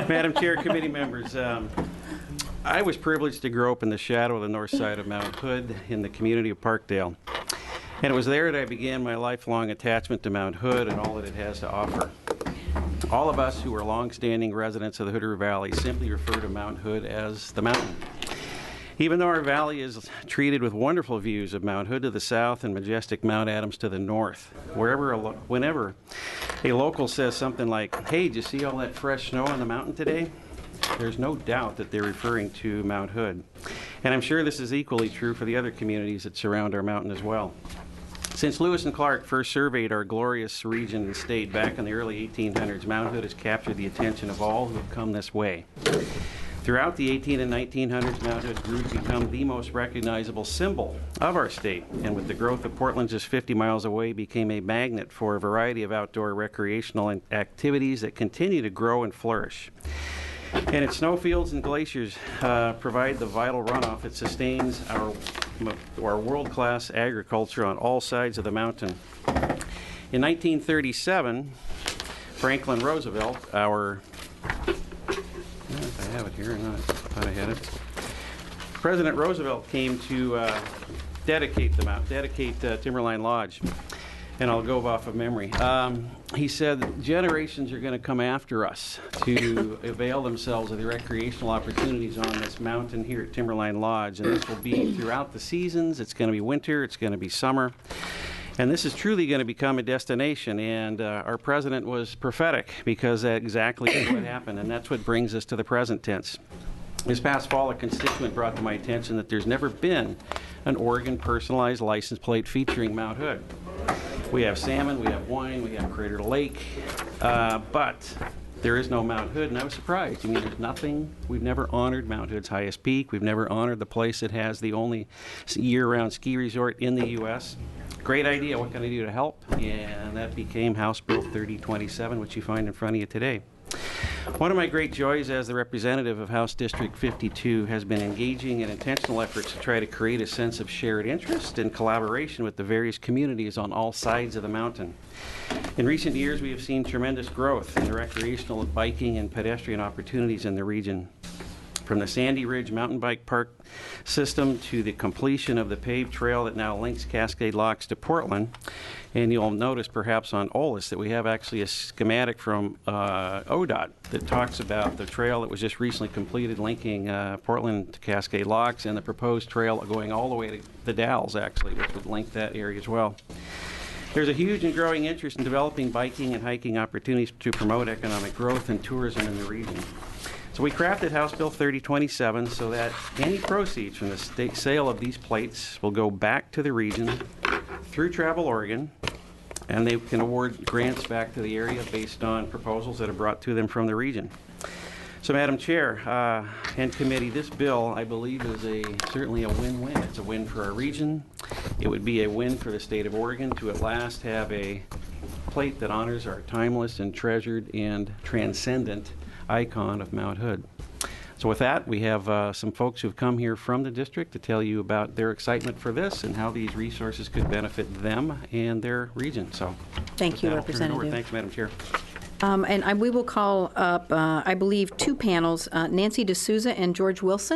Madam Chair, committee members, I was privileged to grow up in the shadow of the north side of Mount Hood in the community of Parkdale. And it was there that I began my lifelong attachment to Mount Hood and all that it has to offer. All of us who are long-standing residents of the Hood River Valley simply refer to Mount Hood as the mountain. Even though our valley is treated with wonderful views of Mount Hood to the south and majestic Mount Adams to the north, whenever a local says something like, "Hey, did you see all that fresh snow on the mountain today?" there's no doubt that they're referring to Mount Hood. And I'm sure this is equally true for the other communities that surround our mountain as well. Since Lewis and Clark first surveyed our glorious region and state back in the early 1800s, Mount Hood has captured the attention of all who have come this way. Throughout the 18 and 1900s, Mount Hood grew to become the most recognizable symbol of our state, and with the growth of Portland just 50 miles away, became a magnet for a variety of outdoor recreational activities that continue to grow and flourish. And its snowfields and glaciers provide the vital runoff that sustains our world-class agriculture on all sides of the mountain. In 1937, Franklin Roosevelt, if I have it here or not, I thought I had it. President Roosevelt came to dedicate Timberline Lodge, and I'll go off of memory. He said generations are going to come after us to avail themselves of the recreational opportunities on this mountain here at Timberline Lodge, and this will be throughout the seasons. It's going to be winter, it's going to be summer. And this is truly going to become a destination, and our president was prophetic because that exactly is what happened, and that's what brings us to the present tense. This past fall, a constituent brought to my attention that there's never been an Oregon personalized license plate featuring Mount Hood. We have salmon, we have wine, we have Crater Lake, but there is no Mount Hood, and I was surprised. I mean, there's nothing. We've never honored Mount Hood's highest peak. We've never honored the place that has the only year-round ski resort in the U.S. Great idea. What can I do to help? And that became House Bill 3027, which you find in front of you today. One of my great joys as the representative of House District 52 has been engaging in intentional efforts to try to create a sense of shared interest and collaboration with the various communities on all sides of the mountain. In recent years, we have seen tremendous growth in the recreational, biking, and pedestrian opportunities in the region. From the Sandy Ridge Mountain Bike Park system to the completion of the paved trail that now links Cascade Locks to Portland. And you'll notice perhaps on OLIS that we have actually a schematic from ODOT that talks about the trail that was just recently completed linking Portland to Cascade Locks, and the proposed trail going all the way to the Dalles, actually, which would link that area as well. There's a huge and growing interest in developing biking and hiking opportunities to promote economic growth and tourism in the region. So we crafted House Bill 3027 so that any proceeds from the sale of these plates will go back to the region through Travel Oregon, and they can award grants back to the area based on proposals that are brought to them from the region. So, Madam Chair and committee, this bill, I believe, is certainly a win-win. It's a win for our region. It would be a win for the state of Oregon to at last have a plate that honors our timeless and treasured and transcendent icon of Mount Hood. So with that, we have some folks who've come here from the district to tell you about their excitement for this and how these resources could benefit them and their region. So thank you, Representative. Thanks, Madam Chair. We will call up, I believe, two panels, Nancy D'Souza and George Wilson.